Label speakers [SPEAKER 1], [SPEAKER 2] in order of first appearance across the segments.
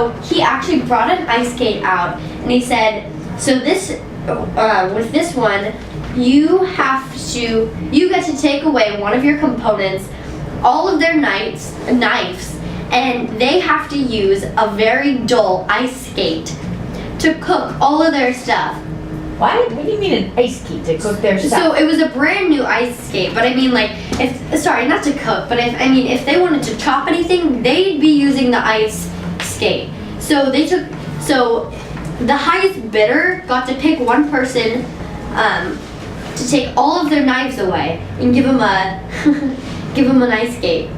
[SPEAKER 1] so he actually brought an ice skate out, and he said, so this, with this one, you get to take away one of your components, all of their knives, and they have to use a very dull ice skate to cook all of their stuff.
[SPEAKER 2] What do you mean an ice skate to cook their stuff?
[SPEAKER 1] So it was a brand new ice skate, but I mean, like, sorry, not to cook, but if they wanted to chop anything, they'd be using the ice skate. So the highest bidder got to pick one person to take all of their knives away and give them an ice skate.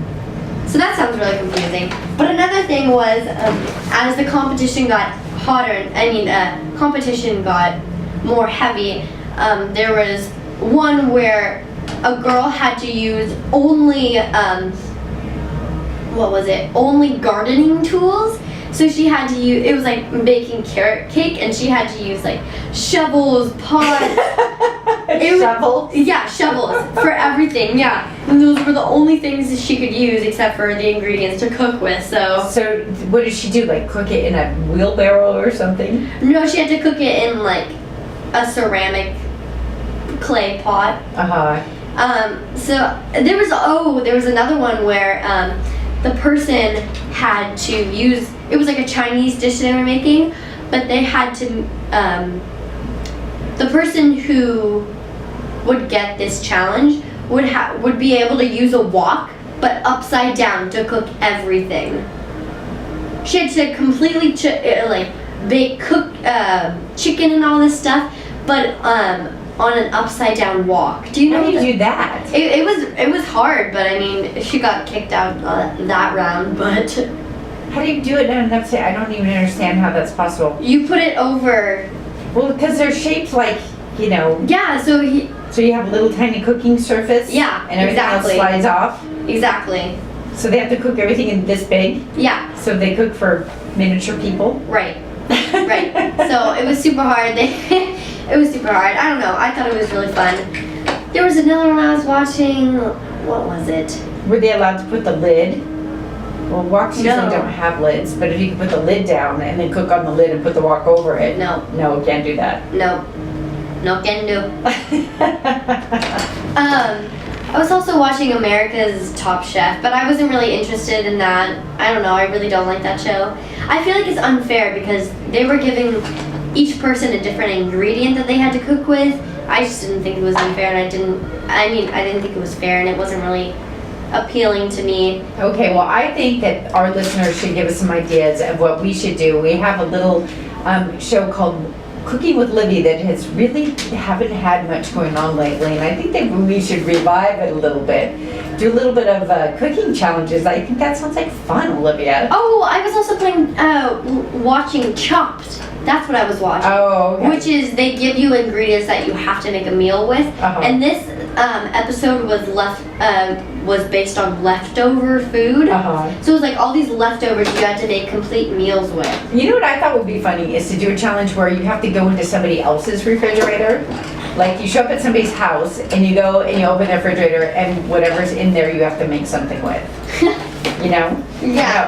[SPEAKER 1] So that sounds really confusing. But another thing was, as the competition got hotter, competition got more heavy, there was one where a girl had to use only only gardening tools. So she had to use, it was like baking carrot cake, and she had to use like shovels, pots.
[SPEAKER 2] Shovels?
[SPEAKER 1] Yeah, shovels for everything, yeah. And those were the only things that she could use except for the ingredients to cook with, so
[SPEAKER 2] what did she do, like cook it in a wheelbarrow or something?
[SPEAKER 1] No, she had to cook it in like a ceramic clay pot. So there was another one where the person had to use, it was like a Chinese dish they were making, but they had to, the person who would get this challenge would be able to use a wok, but upside down, to cook everything. She had to completely cook chicken and all this stuff, but on an upside down wok. Do you know?
[SPEAKER 2] How do you do that?
[SPEAKER 1] It was hard, but I mean, she got kicked out that round. But
[SPEAKER 2] how do you do it on an upside? I don't even understand how that's possible.
[SPEAKER 1] you put it over.
[SPEAKER 2] Well, because they're shaped like,
[SPEAKER 1] Yeah.
[SPEAKER 2] So you have a little tiny cooking surface.
[SPEAKER 1] Yeah.
[SPEAKER 2] And everything else slides off.
[SPEAKER 1] Exactly.
[SPEAKER 2] So they have to cook everything in this big.
[SPEAKER 1] Yeah.
[SPEAKER 2] So they cook for miniature people.
[SPEAKER 1] Right. Right. So it was super hard. It was super hard. I don't know. I thought it was really fun. There was another one I was watching. What was it?
[SPEAKER 2] Were they allowed to put the lid? Well, woks usually
[SPEAKER 1] No.
[SPEAKER 2] don't have lids, but if you could put the lid down and then cook on the lid and put the wok over it.
[SPEAKER 1] No.
[SPEAKER 2] No, can't do that.
[SPEAKER 1] No. No can do. I was also watching America's Top Chef, but I wasn't really interested in that. I don't know, I really don't like that show. I feel like it's unfair because they were giving each person a different ingredient that they had to cook with. I just didn't think it was unfair, and I didn't think it was fair, and it wasn't really appealing to me.
[SPEAKER 2] Okay, well, I think that our listeners should give us some ideas of what we should do. We have a little show called Cooking with Livvey that has really haven't had much going on lately, and I think that we should revive it a little bit. Do a little bit of cooking challenges. I think that sounds like fun, Olivia.
[SPEAKER 1] Oh, I was also watching Chopped. That's what I was watching.
[SPEAKER 2] Oh, okay.
[SPEAKER 1] Which is, they give you ingredients that you have to make a meal with. And this episode was based on leftover food. So it was like all these leftovers you had to make complete meals with.
[SPEAKER 2] You know what I thought would be funny is to do a challenge where you have to go into somebody else's refrigerator. Like you show up at somebody's house and you go and you open their refrigerator and whatever's in there you have to make something with. You know?
[SPEAKER 1] Yeah.